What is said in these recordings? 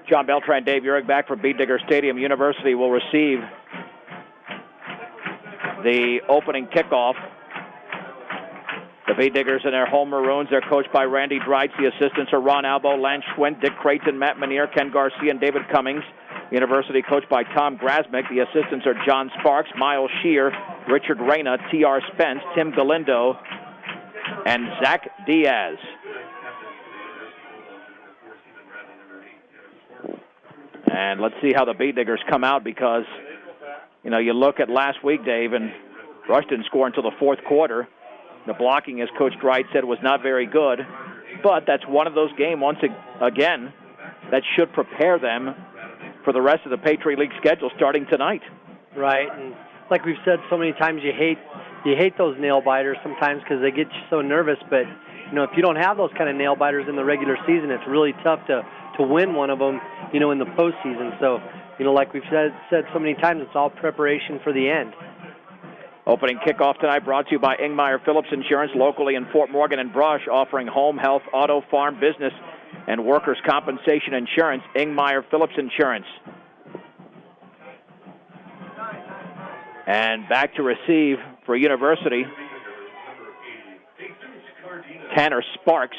John Beltran, Dave Urich back from Beet Digger Stadium. University will receive the opening kickoff. The Beet Diggers in their home maroons. They're coached by Randy Dreitz. The assistants are Ron Albo, Lance Schwint, Dick Creighton, Matt Manier, Ken Garcia, and David Cummings. University coached by Tom Grasmick. The assistants are John Sparks, Miles Shear, Richard Reyna, T.R. Spence, Tim Galindo, and Zach Diaz. And let's see how the Beet Diggers come out because, you know, you look at last week, Dave, and Rush didn't score until the fourth quarter. The blocking, as Coach Dreitz said, was not very good. But that's one of those games, once again, that should prepare them for the rest of the Patriot League schedule starting tonight. Right, and like we've said so many times, you hate those nail biters sometimes because they get you so nervous. But, you know, if you don't have those kind of nail biters in the regular season, it's really tough to win one of them, you know, in the postseason. So, you know, like we've said so many times, it's all preparation for the end. Opening kickoff tonight brought to you by Ingmeyer Phillips Insurance, locally in Fort Morgan and Brush, offering home, health, auto, farm, business, and workers' compensation insurance. Ingmeyer Phillips Insurance. And back to receive for University, Tanner Sparks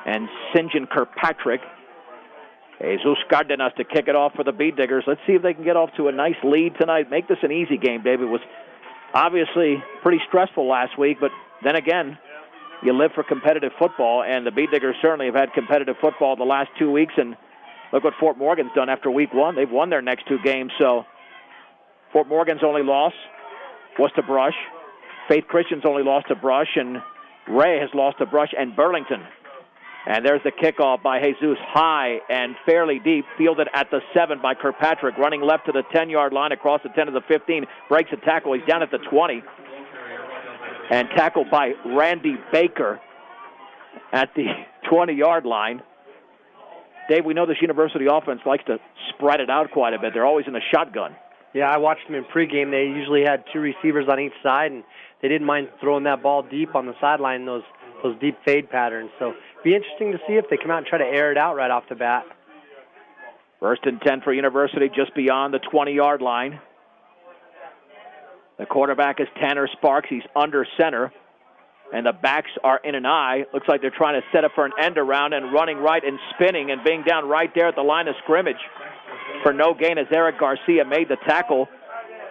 and St. John Kirkpatrick. Jesus Cardenas to kick it off for the Beet Diggers. Let's see if they can get off to a nice lead tonight. Make this an easy game, Dave. It was obviously pretty stressful last week, but then again, you live for competitive football, and the Beet Diggers certainly have had competitive football the last 2 weeks, and look what Fort Morgan's done after week one. They've won their next two games, so Fort Morgan's only loss was to Brush. Faith Christian's only lost to Brush, and Ray has lost to Brush and Burlington. And there's the kickoff by Jesus, high and fairly deep, fielded at the 7 by Kirkpatrick, running left to the 10-yard line, across the 10 to the 15, breaks a tackle. He's down at the 20. And tackled by Randy Baker at the 20-yard line. Dave, we know this University offense likes to spread it out quite a bit. They're always in a shotgun. Yeah, I watched them in pregame. They usually had two receivers on each side, and they didn't mind throwing that ball deep on the sideline, those deep fade patterns. So be interesting to see if they come out and try to air it out right off the bat. 1st and 10 for University, just beyond the 20-yard line. The quarterback is Tanner Sparks. He's under center, and the backs are in an eye. Looks like they're trying to set up for an end around and running right and spinning and being down right there at the line of scrimmage for no gain as Eric Garcia made the tackle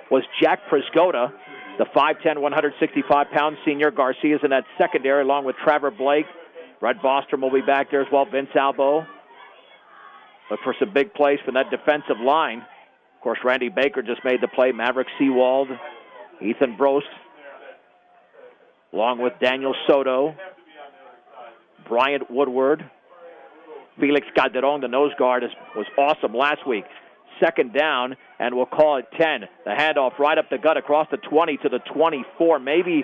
was Jack Priscota, the 5'10", 165-pound senior. Garcia's in that secondary along with Trevor Blake. Brett Bostrom will be back there as well. Vince Albo. Look for some big plays from that defensive line. Of course, Randy Baker just made the play. Maverick Seawald, Ethan Brost, along with Daniel Soto, Bryant Woodward, Felix Calderon, the nose guard, was awesome last week. 2nd down, and we'll call it 10. The handoff right up the gut across the 20 to the 24, maybe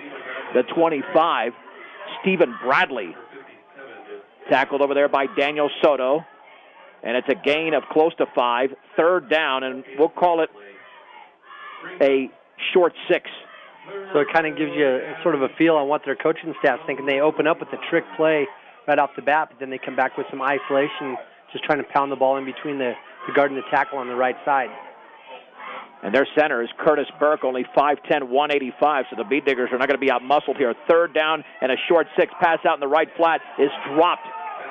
the 25. Stephen Bradley tackled over there by Daniel Soto, and it's a gain of close to 5. 3rd down, and we'll call it a short 6. So it kind of gives you sort of a feel on what their coaching staff's thinking. They open up with a trick play right off the bat, but then they come back with some isolation, just trying to pound the ball in between the guard and the tackle on the right side. And their center is Curtis Burke, only 5'10", 185, so the Beet Diggers are not going to be out-muscled here. 3rd down and a short 6. Pass out in the right flat is dropped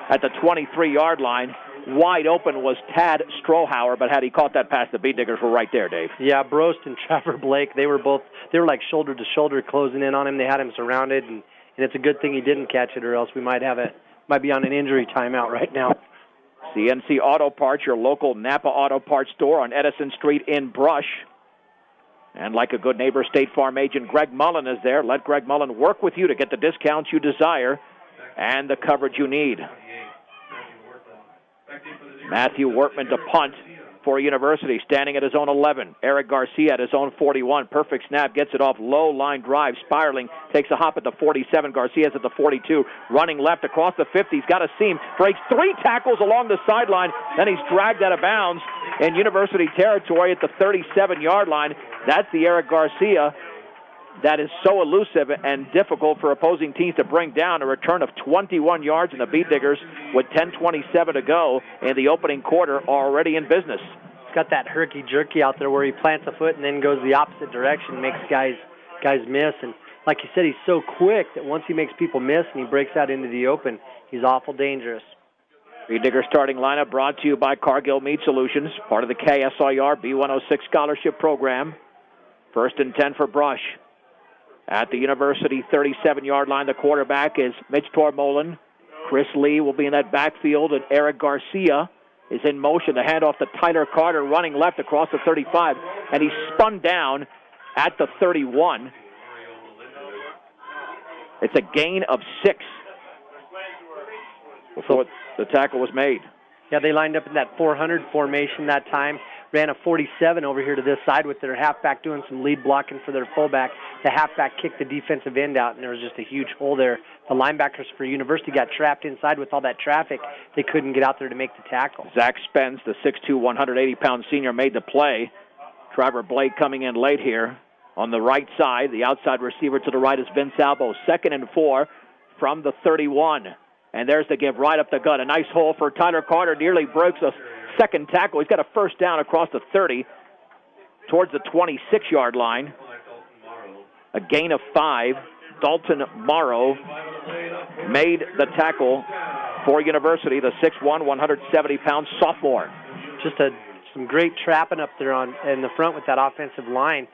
at the 23-yard line. Wide open was Tad Strohauer, but had he caught that pass, the Beet Diggers were right there, Dave. Yeah, Brost and Trevor Blake, they were like shoulder to shoulder closing in on him. They had him surrounded, and it's a good thing he didn't catch it, or else we might be on an injury timeout right now. CNC Auto Parts, your local Napa Auto Parts store on Edison Street in Brush. And like a good neighbor, State Farm agent Greg Mullen is there. Let Greg Mullen work with you to get the discounts you desire and the coverage you need. Matthew Wortman to punt for University, standing at his own 11. Eric Garcia at his own 41. Perfect snap, gets it off, low line drive, spiraling, takes a hop at the 47. Garcia's at the 42, running left across the 50. He's got a seam, breaks 3 tackles along the sideline, then he's dragged out of bounds in University territory at the 37-yard line. That's the Eric Garcia that is so elusive and difficult for opposing teams to bring down. A return of 21 yards, and the Beat Diggers, with 10:27 to go in the opening quarter, already in business. He's got that herky-jerky out there where he plants a foot and then goes the opposite direction, makes guys miss. And like you said, he's so quick that once he makes people miss and he breaks out into the open, he's awful dangerous. Beat Digger starting lineup brought to you by Cargill Meat Solutions, part of the KSIR B106 Scholarship Program. 1st and 10 for Brush. At the University 37-yard line, the quarterback is Mitch Tormolen. Chris Lee will be in that backfield, and Eric Garcia is in motion. The handoff to Tyler Carter, running left across the 35, and he's spun down at the 31. It's a gain of 6 before the tackle was made. Yeah, they lined up in that 400 formation that time. Ran a 47 over here to this side with their halfback doing some lead blocking for their fullback. The halfback kicked the defensive end out, and there was just a huge hole there. The linebackers for University got trapped inside with all that traffic. They couldn't get out there to make the tackle. Zach Spence, the 6'2", 180-pound senior, made the play. Trevor Blake coming in late here. On the right side, the outside receiver to the right is Vince Albo. 2nd and 4 from the 31. And there's the give right up the gut. A nice hole for Tyler Carter. Nearly breaks a second tackle. He's got a first down across the 30 towards the 26-yard line. A gain of 5. Dalton Morrow made the tackle for University, the 6'1", 170-pound sophomore. Just some great trapping up there in the front with that offensive line,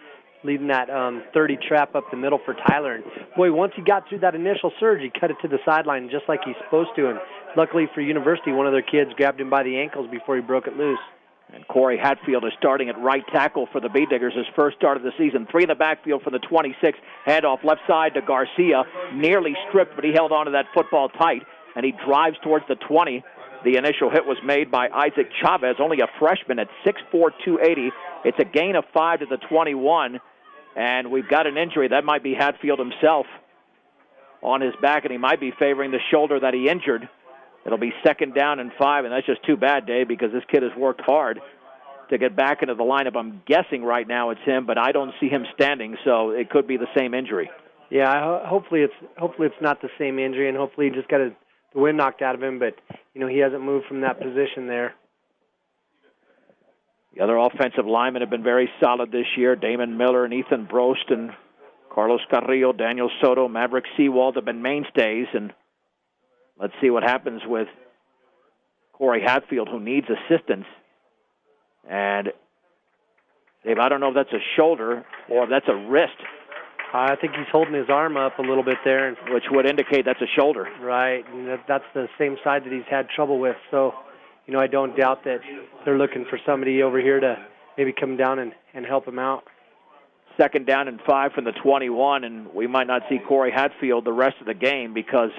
leading that 30 trap up the middle for Tyler. And boy, once he got through that initial surge, he cut it to the sideline just like he's supposed to. And luckily for University, one of their kids grabbed him by the ankles before he broke it loose. And Corey Hatfield is starting at right tackle for the Beat Diggers, his first start of the season. 3 in the backfield for the 26. Handoff left side to Garcia. Nearly stripped, but he held on to that football tight, and he drives towards the 20. The initial hit was made by Isaac Chavez, only a freshman at 6'4", 280. It's a gain of 5 to the 21, and we've got an injury. That might be Hatfield himself on his back, and he might be favoring the shoulder that he injured. It'll be 2nd down and 5, and that's just too bad, Dave, because this kid has worked hard to get back into the lineup. I'm guessing right now it's him, but I don't see him standing, so it could be the same injury. Yeah, hopefully it's not the same injury, and hopefully he just got the wind knocked out of him, but he hasn't moved from that position there. The other offensive linemen have been very solid this year. Damon Miller and Ethan Brost and Carlos Carrillo, Daniel Soto, Maverick Seawald have been mainstays, and let's see what happens with Corey Hatfield, who needs assistance. And, Dave, I don't know if that's a shoulder or if that's a wrist. I think he's holding his arm up a little bit there. Which would indicate that's a shoulder. Right, and that's the same side that he's had trouble with. So, I don't doubt that they're looking for somebody over here to maybe come down and help him out. 2nd down and 5 from the 21, and we might not see Corey Hatfield the rest of the game because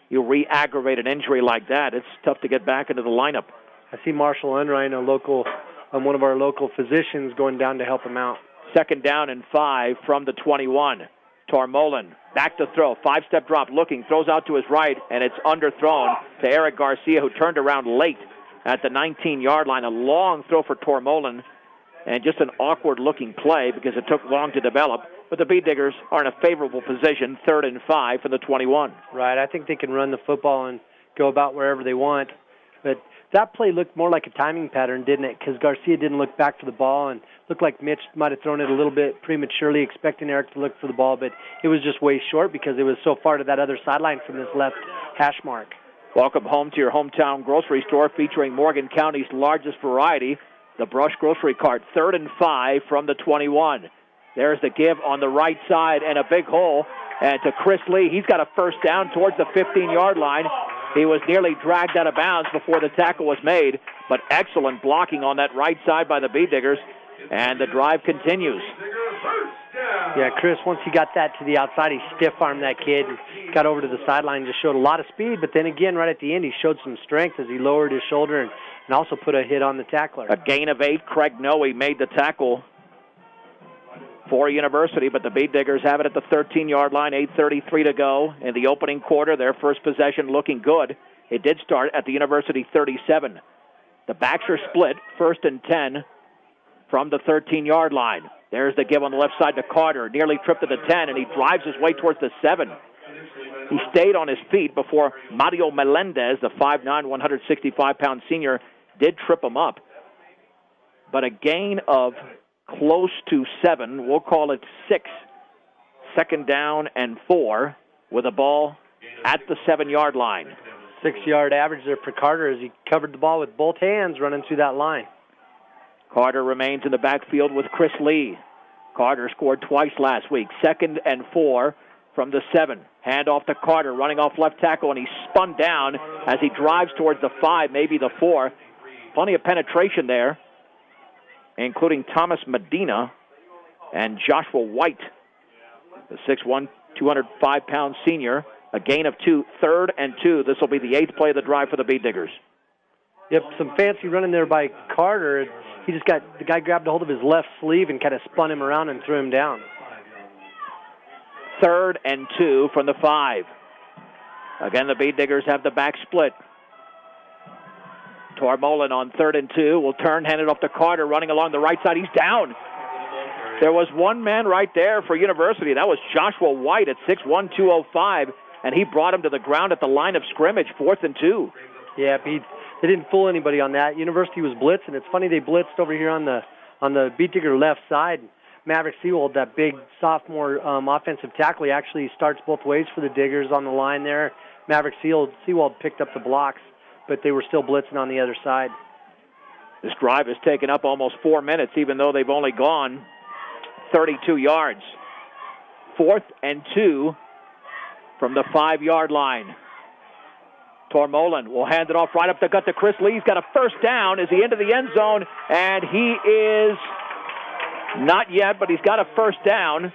you re-aggravate an injury like that. It's tough to get back into the lineup. I see Marshall Unrein, one of our local physicians, going down to help him out. 2nd down and 5 from the 21. Tormolen back to throw. 5-step drop looking. Throws out to his right, and it's underthrown to Eric Garcia, who turned around late at the 19-yard line. A long throw for Tormolen, and just an awkward-looking play because it took long to develop. But the Beat Diggers are in a favorable position, 3rd and 5 for the 21. Right. I think they can run the football and go about wherever they want. But that play looked more like a timing pattern, didn't it? Because Garcia didn't look back for the ball and looked like Mitch might have thrown it a little bit prematurely, expecting Eric to look for the ball, but it was just way short because it was so far to that other sideline from this left hash mark. Welcome home to your hometown grocery store featuring Morgan County's largest variety, the Brush Grocery Cart. 3rd and 5 from the 21. There's the give on the right side and a big hole. And to Chris Lee, he's got a first down towards the 15-yard line. He was nearly dragged out of bounds before the tackle was made, but excellent blocking on that right side by the Beat Diggers, and the drive continues. Yeah, Chris, once he got that to the outside, he stiff-armed that kid and got over to the sideline, just showed a lot of speed, but then again, right at the end, he showed some strength as he lowered his shoulder and also put a hit on the tackler. A gain of 8. Craig Noe made the tackle for University, but the Beat Diggers have it at the 13-yard line, 8:33 to go in the opening quarter. Their first possession looking good. It did start at the University 37. The backs are split, 1st and 10 from the 13-yard line. There's the give on the left side to Carter. Nearly tripped to the 10, and he drives his way towards the 7. He stayed on his feet before Mario Melendez, the 5'9", 165-pound senior, did trip him up. But a gain of close to 7, we'll call it 6. 2nd down and 4 with a ball at the 7-yard line. 6-yard average there for Carter as he covered the ball with both hands running through that line. Carter remains in the backfield with Chris Lee. Carter scored twice last week. 2nd and 4 from the 7. Hand off to Carter, running off left tackle, and he's spun down as he drives towards the 5, maybe the 4. Plenty of penetration there, including Thomas Medina and Joshua White, the 6'1", 205-pound senior. A gain of 2, 3rd and 2. This will be the 8th play of the drive for the Beet Diggers. Yep, some fancy running there by Carter. He just got, the guy grabbed a hold of his left sleeve and kind of spun him around and threw him down. 3rd and 2 from the 5. Again, the Beet Diggers have the back split. Tormolen on 3rd and 2 will turn, hand it off to Carter, running along the right side. He's down. There was one man right there for University. That was Joshua White at 6'1", 205, and he brought him to the ground at the line of scrimmage, 4th and 2. Yeah, they didn't fool anybody on that. University was blitzing. It's funny they blitzed over here on the Beet Digger left side. Maverick Seawald, that big sophomore offensive tackle, he actually starts both ways for the Diggers on the line there. Maverick Seawald picked up the blocks, but they were still blitzing on the other side. This drive has taken up almost 4 minutes, even though they've only gone 32 yards. 4th and 2 from the 5-yard line. Tormolen will hand it off right up the gut to Chris Lee. He's got a first down. Is he into the end zone? And he is not yet, but he's got a first down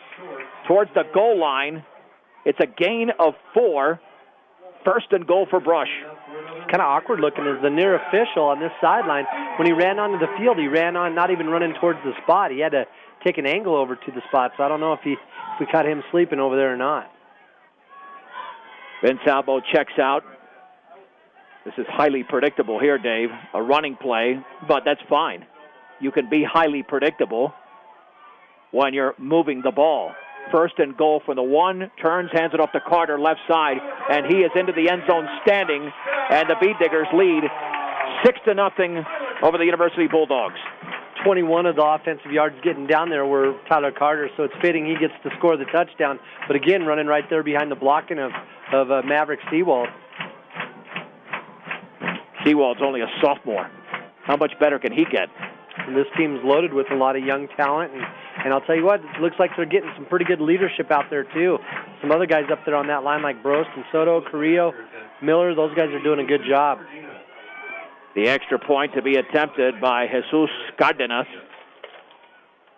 towards the goal line. It's a gain of 4. 1st and goal for Brush. It's kind of awkward looking as the near official on this sideline. When he ran onto the field, he ran on not even running towards the spot. He had to take an angle over to the spot, so I don't know if we caught him sleeping over there or not. Vince Albo checks out. This is highly predictable here, Dave. A running play, but that's fine. You can be highly predictable when you're moving the ball. 1st and goal from the 1, turns, hands it off to Carter, left side, and he is into the end zone standing, and the Beet Diggers lead 6-0 over the University Bulldogs. 21 of the offensive yards getting down there were Tyler Carter, so it's fitting he gets to score the touchdown. But again, running right there behind the blocking of Maverick Seawald. Seawald's only a sophomore. How much better can he get? And this team's loaded with a lot of young talent, and I'll tell you what, it looks like they're getting some pretty good leadership out there too. Some other guys up there on that line like Brost and Soto, Carrillo, Miller, those guys are doing a good job. The extra point to be attempted by Jesus Cardenas,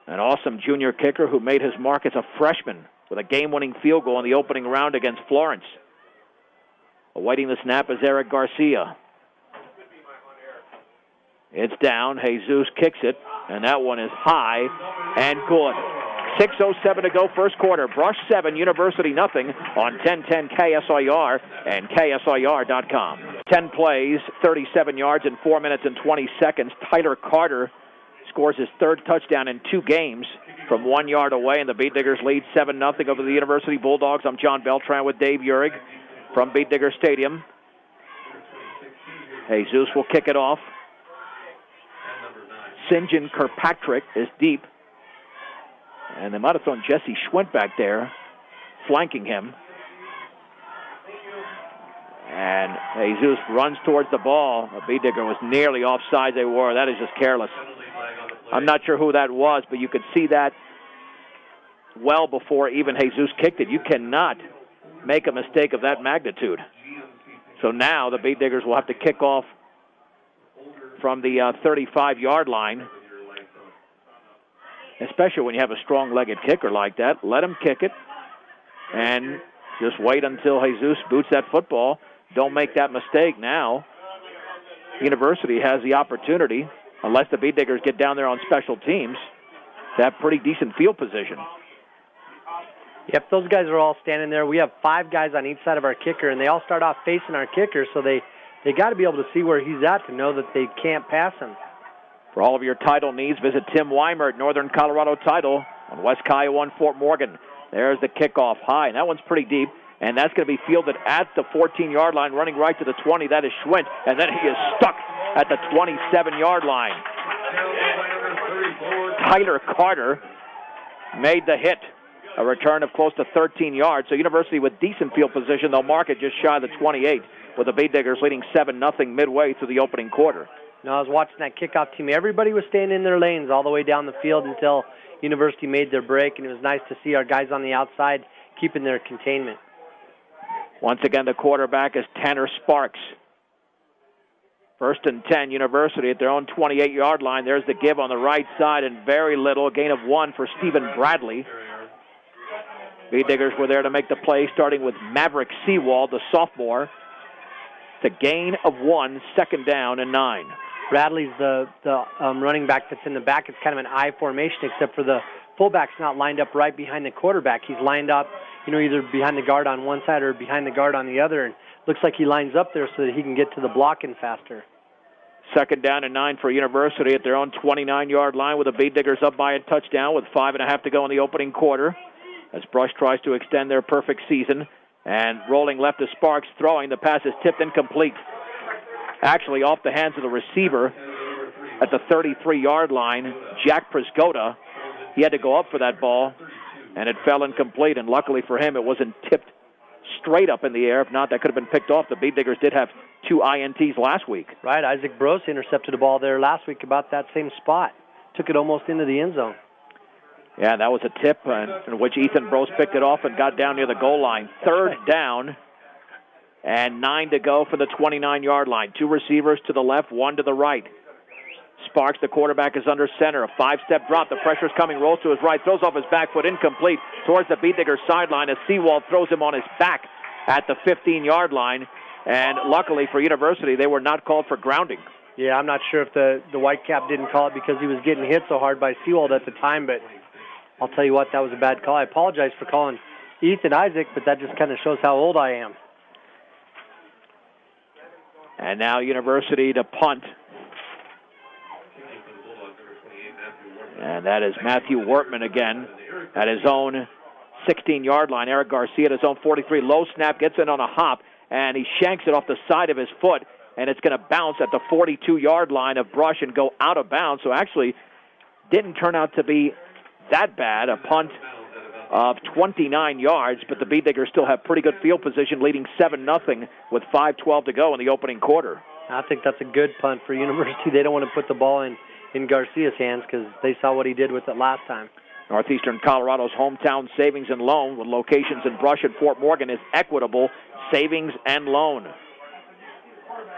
an awesome junior kicker who made his mark as a freshman with a game-winning field goal in the opening round against Florence. Awaiting the snap is Eric Garcia. It's down. Jesus kicks it, and that one is high and good. 6:07 to go, first quarter. Brush 7, University nothing on 1010 KSIR and KSIR.com. 10 plays, 37 yards in 4 minutes and 20 seconds. Tyler Carter scores his 3rd touchdown in 2 games from 1 yard away, and the Beet Diggers lead 7-0 over the University Bulldogs. I'm John Beltran with Dave Uhrig from Beet Digger Stadium. Jesus will kick it off. St. John Kirkpatrick is deep. And they might have thrown Jesse Schwint back there, flanking him. And Jesus runs towards the ball. The Beet Digger was nearly offside. They were. That is just careless. I'm not sure who that was, but you could see that well before even Jesus kicked it. You cannot make a mistake of that magnitude. So now the Beet Diggers will have to kick off from the 35-yard line, especially when you have a strong-legged kicker like that. Let him kick it and just wait until Jesus boots that football. Don't make that mistake now. University has the opportunity, unless the Beet Diggers get down there on special teams, to have pretty decent field position. Yep, those guys are all standing there. We have 5 guys on each side of our kicker, and they all start off facing our kicker, so they got to be able to see where he's at to know that they can't pass him. For all of your title needs, visit Tim Weimer at Northern Colorado Title on West Kiowa and Fort Morgan. There's the kickoff high, and that one's pretty deep, and that's going to be fielded at the 14-yard line, running right to the 20. That is Schwint, and then he is stuck at the 27-yard line. Tyler Carter made the hit, a return of close to 13 yards. So University with decent field position. They'll mark it just shy of the 28, with the Bead Diggers leading 7-0 midway through the opening quarter. No, I was watching that kickoff team. Everybody was staying in their lanes all the way down the field until University made their break, and it was nice to see our guys on the outside keeping their containment. Once again, the quarterback is Tanner Sparks. 1st and 10, University at their own 28-yard line. There's the give on the right side, and very little, a gain of 1 for Stephen Bradley. Bead Diggers were there to make the play, starting with Maverick Seawald, the sophomore. It's a gain of 1, 2nd down and 9. Bradley's the running back that's in the back. It's kind of an I formation, except for the fullback's not lined up right behind the quarterback. He's lined up, either behind the guard on one side or behind the guard on the other, and looks like he lines up there so that he can get to the blocking faster. 2nd down and 9 for University at their own 29-yard line, with the Bead Diggers up by a touchdown with 5.5 to go in the opening quarter. As Brush tries to extend their perfect season. And rolling left to Sparks, throwing. The pass is tipped incomplete. Actually off the hands of the receiver at the 33-yard line, Jack Prisgoda. He had to go up for that ball, and it fell incomplete. And luckily for him, it wasn't tipped straight up in the air. If not, that could have been picked off. The Bead Diggers did have 2 INTs last week. Right, Isaac Brose intercepted a ball there last week about that same spot. Took it almost into the end zone. Yeah, that was a tip in which Ethan Brose picked it off and got down near the goal line. 3rd down and 9 to go for the 29-yard line. 2 receivers to the left, 1 to the right. Sparks, the quarterback, is under center. A 5-step drop. The pressure's coming. Rolls to his right. Throws off his back foot. Incomplete towards the Bead Diggers sideline as Seawald throws him on his back at the 15-yard line. And luckily for University, they were not called for grounding. Yeah, I'm not sure if the Whitecap didn't call it because he was getting hit so hard by Seawald at the time, but I'll tell you what, that was a bad call. I apologize for calling Ethan Isaac, but that just kind of shows how old I am. And now University to punt. And that is Matthew Wortman again at his own 16-yard line. Eric Garcia at his own 43. Low snap, gets in on a hop, and he shanks it off the side of his foot, and it's going to bounce at the 42-yard line of Brush and go out of bounds. So actually didn't turn out to be that bad, a punt of 29 yards, but the Bead Diggers still have pretty good field position, leading 7-0 with 5:12 to go in the opening quarter. I think that's a good punt for University. They don't want to put the ball in Garcia's hands because they saw what he did with it last time. Northeastern Colorado's hometown savings and loan with locations in Brush and Fort Morgan is Equitable Savings and Loan.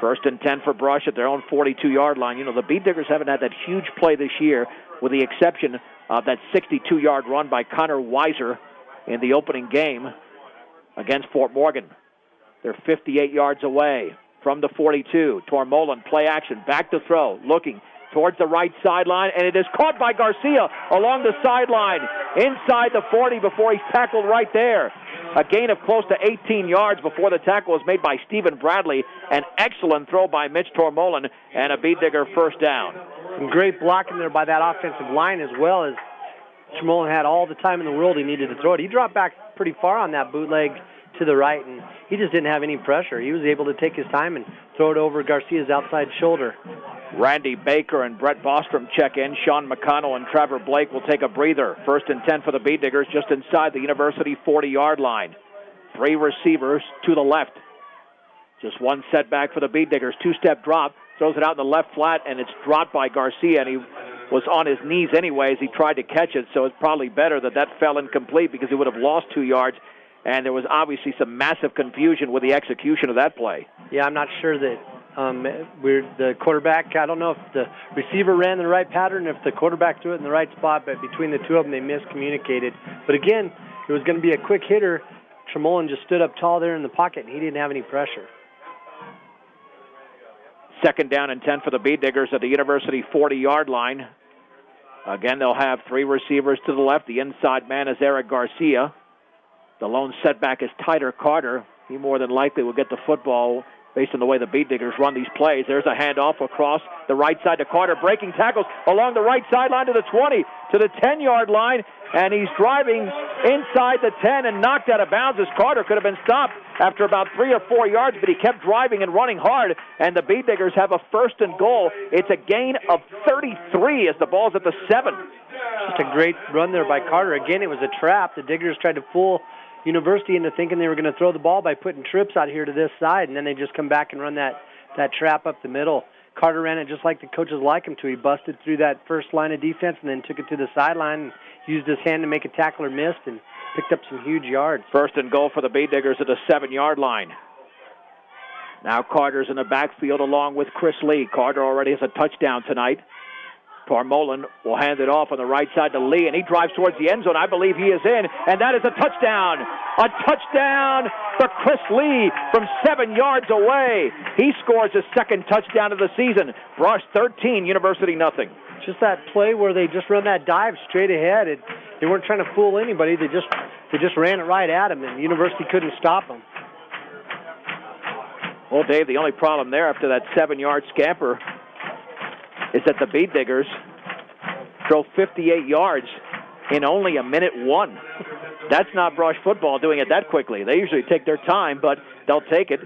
1st and 10 for Brush at their own 42-yard line. The Bead Diggers haven't had that huge play this year, with the exception of that 62-yard run by Connor Weiser in the opening game against Fort Morgan. They're 58 yards away from the 42. Tormolen, play action, back to throw, looking towards the right sideline, and it is caught by Garcia along the sideline, inside the 40 before he's tackled right there. A gain of close to 18 yards before the tackle was made by Stephen Bradley. An excellent throw by Mitch Tormolen, and a Bead Digger 1st down. Some great blocking there by that offensive line, as well as Tormolen had all the time in the world he needed to throw it. He dropped back pretty far on that bootleg to the right, and he just didn't have any pressure. He was able to take his time and throw it over Garcia's outside shoulder. Randy Baker and Brett Bostrom check in. Sean McConnell and Trevor Blake will take a breather. 1st and 10 for the Bead Diggers just inside the University 40-yard line. 3 receivers to the left. Just one setback for the Bead Diggers. 2-step drop. Throws it out in the left flat, and it's dropped by Garcia, and he was on his knees anyway as he tried to catch it, so it's probably better that fell incomplete because he would have lost 2 yards, and there was obviously some massive confusion with the execution of that play. Yeah, I'm not sure that the quarterback, I don't know if the receiver ran the right pattern, if the quarterback threw it in the right spot, but between the two of them, they miscommunicated. But again, it was going to be a quick hitter. Tormolen just stood up tall there in the pocket, and he didn't have any pressure. 2nd down and 10 for the Bead Diggers at the University 40-yard line. Again, they'll have 3 receivers to the left. The inside man is Eric Garcia. The lone setback is Tyler Carter. He more than likely will get the football based on the way the Bead Diggers run these plays. There's a handoff across the right side to Carter, breaking tackles along the right sideline to the 20, to the 10-yard line, and he's driving inside the 10 and knocked out of bounds as Carter could have been stopped after about 3 or 4 yards, but he kept driving and running hard, and the Bead Diggers have a 1st and goal. It's a gain of 33 as the ball's at the 7. Just a great run there by Carter. Again, it was a trap. The Diggers tried to fool University into thinking they were going to throw the ball by putting trips out here to this side, and then they just come back and run that trap up the middle. Carter ran it just like the coaches like him to. He busted through that first line of defense and then took it to the sideline and used his hand to make a tackler missed and picked up some huge yards. 1st and goal for the Bead Diggers at the 7-yard line. Now Carter's in the backfield along with Chris Lee. Carter already has a touchdown tonight. Parmolen will hand it off on the right side to Lee, and he drives towards the end zone. I believe he is in, and that is a touchdown. A touchdown for Chris Lee from 7 yards away. He scores his 2nd touchdown of the season. Brush 13, University nothing. Just that play where they just run that dive straight ahead. They weren't trying to fool anybody. They just ran it right at him, and University couldn't stop him. Well, Dave, the only problem there after that 7-yard scamper is that the Bead Diggers drove 58 yards in only a minute 1. That's not Brush football doing it that quickly. They usually take their time, but they'll take it.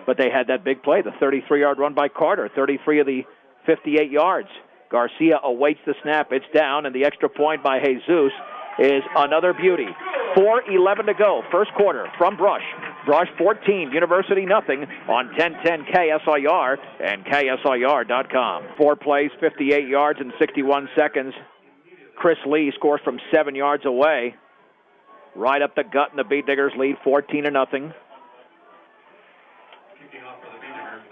But they had that big play, the 33-yard run by Carter, 33 of the 58 yards. Garcia awaits the snap. It's down, and the extra point by Jesus is another beauty. 4:11 to go, 1st quarter from Brush. Brush 14, University nothing on 1010 KSIR and KSIR.com. 4 plays, 58 yards in 61 seconds. Chris Lee scores from 7 yards away. Right up the gut, and the Bead Diggers lead 14-0.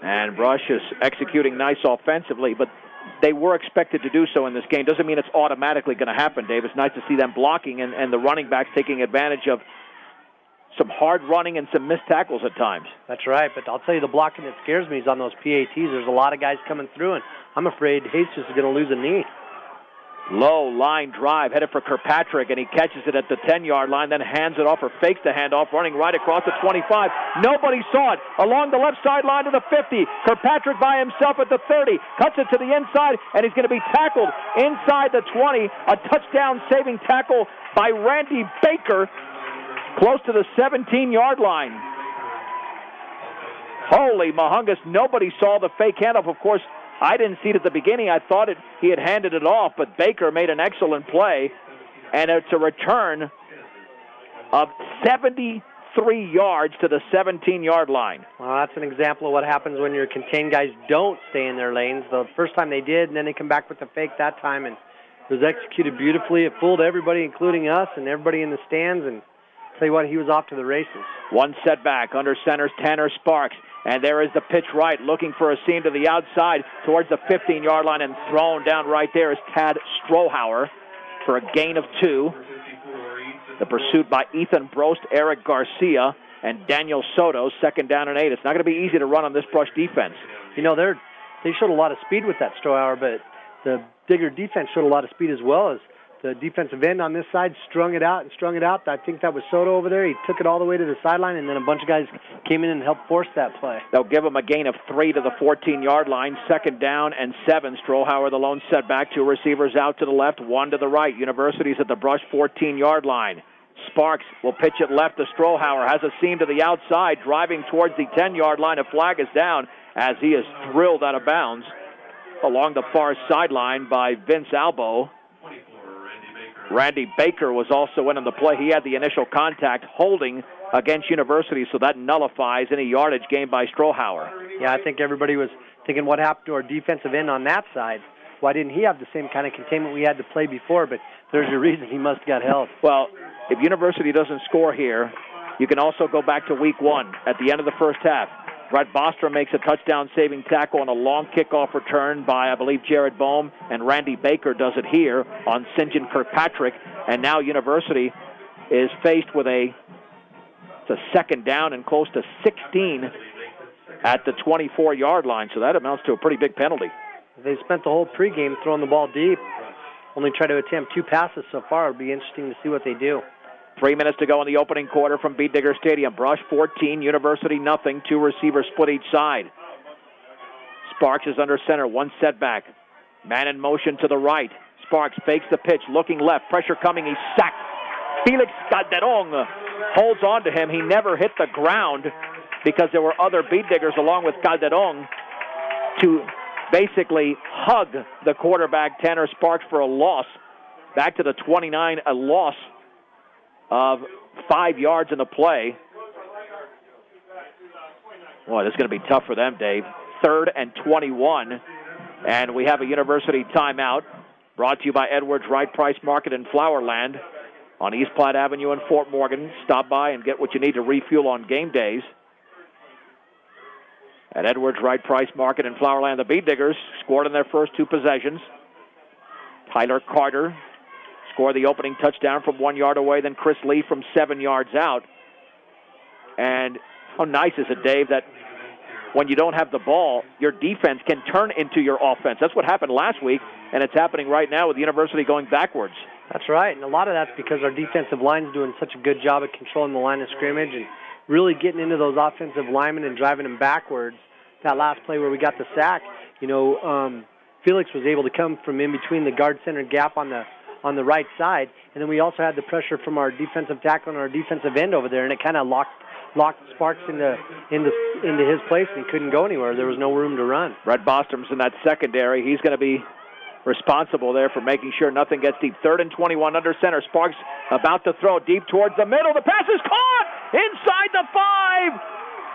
And Brush is executing nice offensively, but they were expected to do so in this game. Doesn't mean it's automatically going to happen, Dave. It's nice to see them blocking and the running backs taking advantage of some hard running and some missed tackles at times. That's right, but I'll tell you the blocking that scares me is on those PATs. There's a lot of guys coming through, and I'm afraid Jesus is going to lose a knee. Low line drive, headed for Kirkpatrick, and he catches it at the 10-yard line, then hands it off or fakes the handoff, running right across the 25. Nobody saw it. Along the left sideline to the 50. Kirkpatrick by himself at the 30. Cuts it to the inside, and he's going to be tackled inside the 20. A touchdown-saving tackle by Randy Baker, close to the 17-yard line. Holy Mahungus, nobody saw the fake handoff. Of course, I didn't see it at the beginning. I thought he had handed it off, but Baker made an excellent play, and it's a return of 73 yards to the 17-yard line. Well, that's an example of what happens when your contained guys don't stay in their lanes. The first time they did, and then they come back with the fake that time, and it was executed beautifully. It fooled everybody, including us and everybody in the stands, and tell you what, he was off to the races. One setback under center's Tanner Sparks. And there is the pitch right, looking for a seam to the outside towards the 15-yard line, and thrown down right there is Tad Strohauer for a gain of 2. The pursuit by Ethan Brost, Eric Garcia, and Daniel Soto, 2nd down and 8. It's not going to be easy to run on this Brush defense. You know, they showed a lot of speed with that Strohauer, but the Digger defense showed a lot of speed as well. As the defensive end on this side strung it out. I think that was Soto over there. He took it all the way to the sideline, and then a bunch of guys came in and helped force that play. They'll give him a gain of 3 to the 14-yard line. 2nd down and 7. Strohauer, the lone setback. 2 receivers out to the left, 1 to the right. University's at the Brush 14-yard line. Sparks will pitch it left to Strohauer. Has a seam to the outside, driving towards the 10-yard line. A flag is down as he is drilled out of bounds along the far sideline by Vince Albo. Randy Baker was also in on the play. He had the initial contact holding against University, so that nullifies any yardage gained by Strohauer. Yeah, I think everybody was thinking what happened to our defensive end on that side. Why didn't he have the same kind of containment we had to play before? But there's your reason. He must have got held. Well, if University doesn't score here, you can also go back to week 1 at the end of the first half. Brett Bostra makes a touchdown-saving tackle on a long kickoff return by, I believe, Jared Bohm, and Randy Baker does it here on St. John Kirkpatrick. And now University is faced with a 2nd down and close to 16 at the 24-yard line, so that amounts to a pretty big penalty. They spent the whole pregame throwing the ball deep. Only try to attempt 2 passes so far. It'll be interesting to see what they do. 3 minutes to go in the opening quarter from Beet Digger Stadium. Brush 14, University nothing. 2 receivers split each side. Sparks is under center. 1 setback. Man in motion to the right. Sparks fakes the pitch, looking left. Pressure coming. He's sacked. Felix Calderon holds on to him. He never hit the ground because there were other Beet Diggers along with Calderon to basically hug the quarterback, Tanner Sparks, for a loss. Back to the 29, a loss of 5 yards in the play. Boy, this is going to be tough for them, Dave. 3rd and 21, and we have a University timeout brought to you by Edwards Wright Price Market in Flowerland on East Platte Avenue in Fort Morgan. Stop by and get what you need to refuel on game days. At Edwards Wright Price Market in Flowerland, the Beet Diggers scored in their first 2 possessions. Tyler Carter scored the opening touchdown from 1 yard away, then Chris Lee from 7 yards out. And how nice is it, Dave, that when you don't have the ball, your defense can turn into your offense. That's what happened last week, and it's happening right now with the University going backwards. That's right, and a lot of that's because our defensive line is doing such a good job of controlling the line of scrimmage and really getting into those offensive linemen and driving them backwards. That last play where we got the sack, Felix was able to come from in between the guard center gap on the right side, and then we also had the pressure from our defensive tackle and our defensive end over there, and it kind of locked Sparks into his place, and he couldn't go anywhere. There was no room to run. Brett Bostrom's in that secondary. He's going to be responsible there for making sure nothing gets deep. 3rd and 21 under center. Sparks about to throw deep towards the middle. The pass is caught inside the 5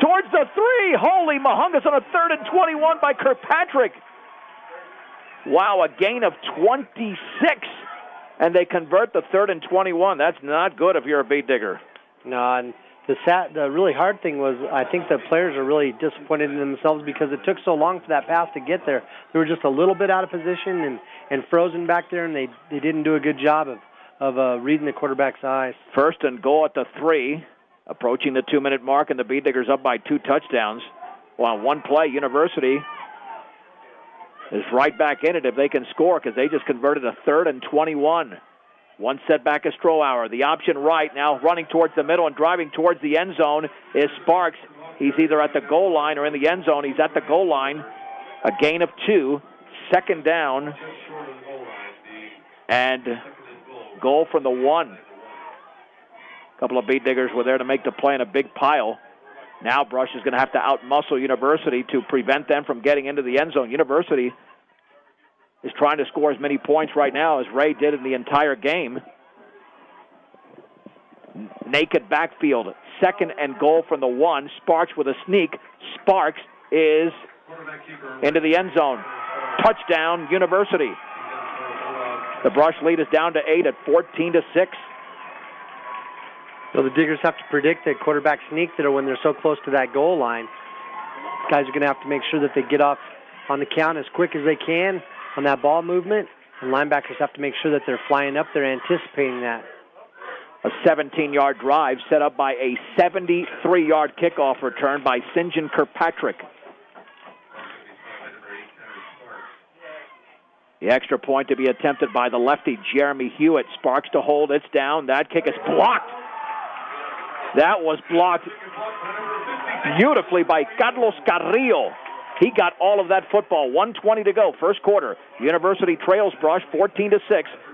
towards the 3. Holy Mahungus on a 3rd and 21 by Kirkpatrick. Wow, a gain of 26. And they convert the 3rd and 21. That's not good if you're a Beet Digger. No, and the really hard thing was I think the players are really disappointed in themselves because it took so long for that pass to get there. They were just a little bit out of position and frozen back there, and they didn't do a good job of reading the quarterback's eyes. 1st and goal at the 3, approaching the 2-minute mark, and the Beet Diggers up by 2 touchdowns. Well, on one play, University is right back in it if they can score because they just converted a 3rd and 21. 1 setback is Strohauer. The option right, now running towards the middle and driving towards the end zone is Sparks. He's either at the goal line or in the end zone. He's at the goal line. A gain of 2. 2nd down. And goal from the 1. A couple of Beet Diggers were there to make the play in a big pile. Now Brush is going to have to out-muscle University to prevent them from getting into the end zone. University is trying to score as many points right now as Ray did in the entire game. Naked backfield. 2nd and goal from the 1. Sparks with a sneak. Sparks is into the end zone. Touchdown, University. The Brush lead is down to 8 at 14-6. So the Diggers have to predict that quarterback sneak that when they're so close to that goal line. Guys are going to have to make sure that they get off on the count as quick as they can on that ball movement, and linebackers have to make sure that they're flying up there anticipating that. A 17-yard drive set up by a 73-yard kickoff return by St. John Kirkpatrick. The extra point to be attempted by the lefty, Jeremy Hewitt. Sparks to hold. It's down. That kick is blocked. That was blocked beautifully by Carlos Carrillo. He got all of that football. 1:20 to go, first quarter. University trails Brush 14-6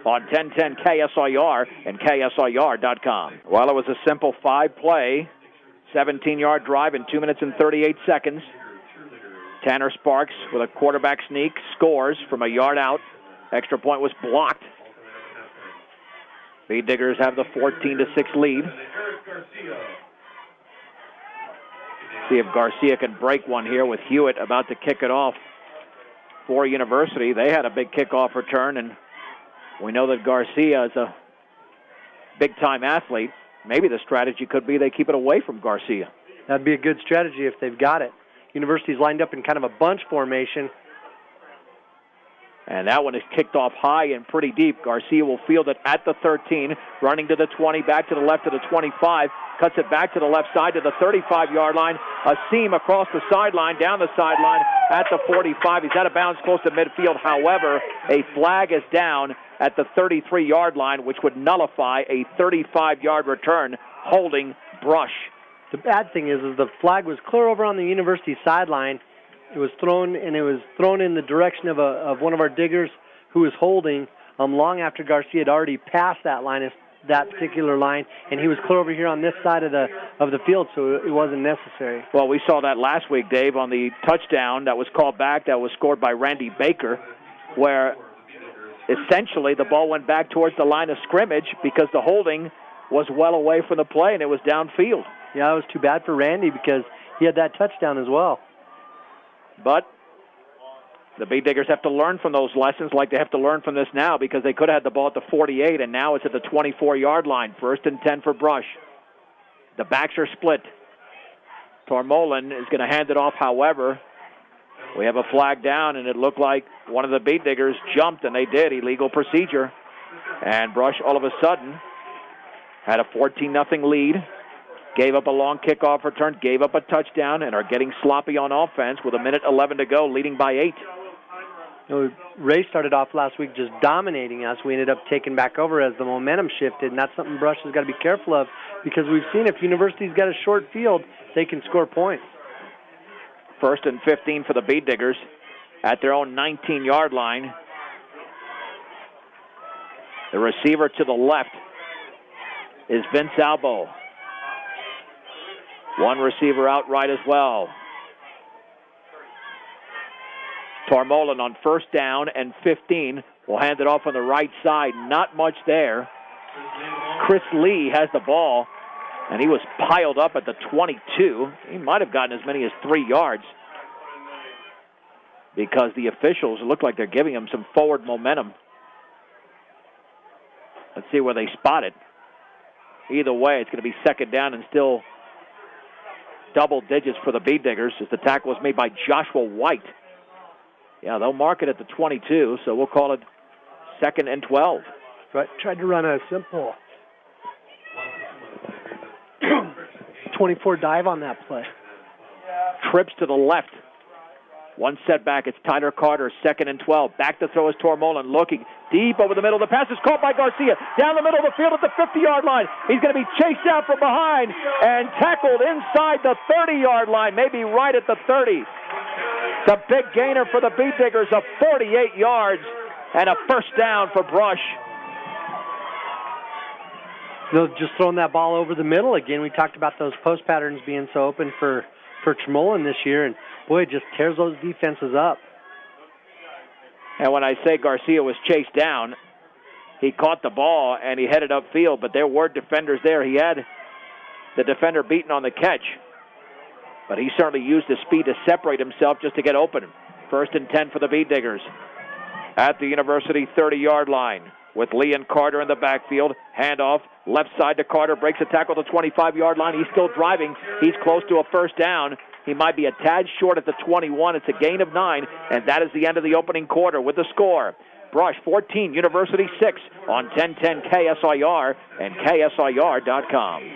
on 1010 KSIR and KSIR.com. Well, it was a simple 5-play, 17-yard drive in 2 minutes and 38 seconds. Tanner Sparks with a quarterback sneak scores from a yard out. Extra point was blocked. Beet Diggers have the 14-6 lead. See if Garcia can break one here with Hewitt about to kick it off for University. They had a big kickoff return, and we know that Garcia is a big-time athlete. Maybe the strategy could be they keep it away from Garcia. That'd be a good strategy if they've got it. University's lined up in kind of a bunch formation. And that one is kicked off high and pretty deep. Garcia will field it at the 13, running to the 20, back to the left to the 25, cuts it back to the left side to the 35-yard line. A seam across the sideline, down the sideline at the 45. He's out of bounds close to midfield. However, a flag is down at the 33-yard line, which would nullify a 35-yard return, holding Brush. The bad thing is the flag was clear over on the University sideline. It was thrown, and it was thrown in the direction of one of our diggers who was holding long after Garcia had already passed that particular line, and he was clear over here on this side of the field, so it wasn't necessary. Well, we saw that last week, Dave, on the touchdown that was called back, that was scored by Randy Baker, where essentially the ball went back towards the line of scrimmage because the holding was well away from the play, and it was downfield. Yeah, it was too bad for Randy because he had that touchdown as well. But the Bee Diggers have to learn from those lessons like they have to learn from this now, because they could have had the ball at the 48, and now it's at the 24-yard line. 1st and 10 for Brush. The backs are split. Tormolen is going to hand it off. However, we have a flag down, and it looked like one of the Bee Diggers jumped, and they did. Illegal procedure. And Brush, all of a sudden, had a 14-0 lead. Gave up a long kickoff return, gave up a touchdown, and are getting sloppy on offense with 1:11 to go, leading by 8. Ray started off last week just dominating us. We ended up taking back over as the momentum shifted, and that's something Brush has got to be careful of, because we've seen if University's got a short field, they can score points. 1st and 15 for the Bee Diggers at their own 19-yard line. The receiver to the left is Vince Albo. One receiver out right as well. Tormolen on 1st down and 15 will hand it off on the right side. Not much there. Chris Lee has the ball, and he was piled up at the 22. He might have gotten as many as 3 yards, because the officials look like they're giving him some forward momentum. Let's see where they spot it. Either way, it's going to be 2nd down and still double digits for the Bee Diggers, as the tackle was made by Joshua White. Yeah, they'll mark it at the 22, so we'll call it 2nd and 12. Tried to run a simple 24 dive on that play. Trips to the left. One setback. It's Tyler Carter, 2nd and 12. Back to throw is Tormolen, looking deep over the middle. The pass is caught by Garcia. Down the middle of the field at the 50-yard line. He's going to be chased out from behind and tackled inside the 30-yard line, maybe right at the 30. The big gainer for the Bee Diggers of 48 yards and a 1st down for Brush. Just throwing that ball over the middle again. We talked about those post patterns being so open for Tormolen this year, and boy, it just tears those defenses up. And when I say Garcia was chased down, he caught the ball and he headed upfield, but there were defenders there. He had the defender beaten on the catch, but he certainly used his speed to separate himself just to get open. 1st and 10 for the Bee Diggers at the University 30-yard line, with Lee and Carter in the backfield. Handoff, left side to Carter, breaks a tackle at the 25-yard line. He's still driving. He's close to a 1st down. He might be a tad short at the 21. It's a gain of 9, and that is the end of the opening quarter with the score. Brush 14, University 6 on 1010 KSIR and KSIR.com.